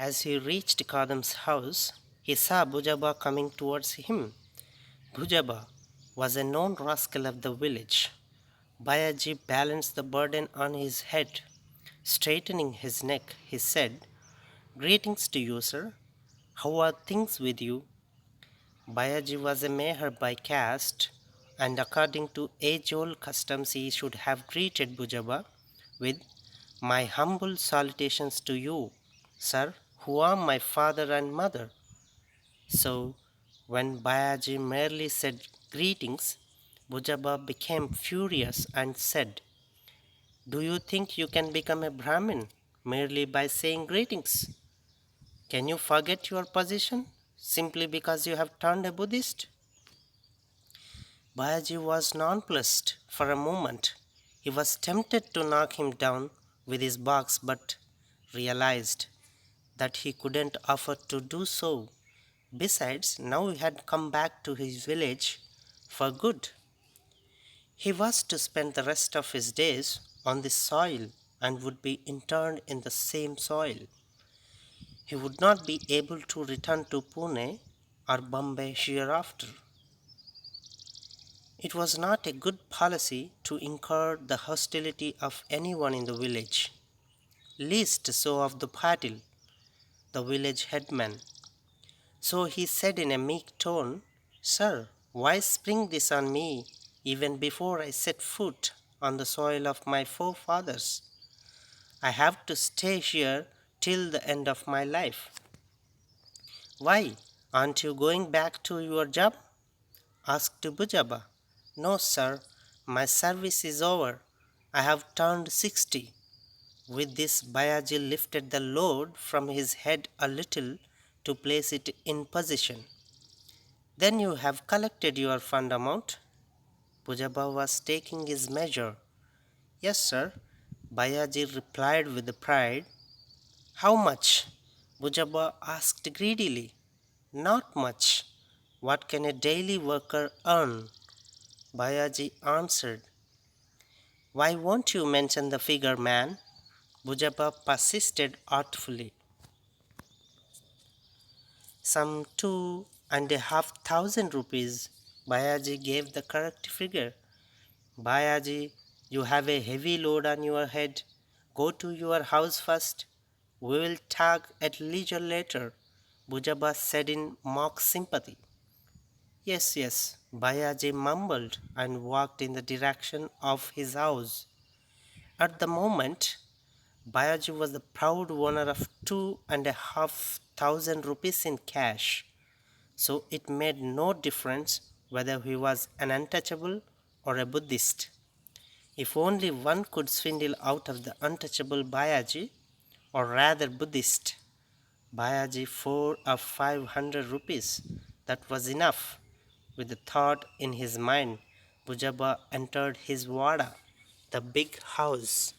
As he reached Kadam's house, he saw Bujaba coming towards him. Bujaba was a known rascal of the village. Bayaji balanced the burden on his head. Straightening his neck, he said, "Greetings to you, sir. How are things with you?" Bayaji was a mayor by caste, and according to age-old customs he should have greeted Bujaba with, "My humble salutations to you, sir, who are my father and mother." So, when Bayaji merely said greetings, Bujaba became furious and said, "Do you think you can become a Brahmin merely by saying greetings? Can you forget your position simply because you have turned a Buddhist?" Bayaji was nonplussed for a moment. He was tempted to knock him down with his box but realized that he couldn't afford to do so. Besides, now he had come back to his village for good. He was to spend the rest of his days on this soil and would be interned in the same soil. He would not be able to return to Pune or Bombay hereafter. It was not a good policy to incur the hostility of anyone in the village, least so of the Patil, the village headman. So he said in a meek tone, "Sir, why spring this on me even before I set foot on the soil of my forefathers? I have to stay here till the end of my life." "Why, aren't you going back to your job?" asked Bujaba. "No, sir, my service is over. I have turned 60." With this, Bayaji lifted the load from his head a little to place it in position. "Then you have collected your fund amount?" Bujaba was taking his measure. "Yes, sir," Bayaji replied with pride. "How much?" Bujaba asked greedily. "Not much. What can a daily worker earn?" Bayaji answered. "Why won't you mention the figure, man?" Bujaba persisted artfully. "Some 2,500 rupees." Bayaji gave the correct figure. "Bayaji, you have a heavy load on your head. Go to your house first. We will talk at leisure later," Bujaba said in mock sympathy. "Yes, yes," Bayaji mumbled and walked in the direction of his house. At the moment, Bayaji was the proud owner of 2,500 rupees in cash, so it made no difference whether he was an untouchable or a Buddhist. If only one could swindle out of the untouchable Bayaji, or rather Buddhist, Bayaji 4 or 500 rupees, that was enough. With the thought in his mind, Bujaba entered his wada, the big house.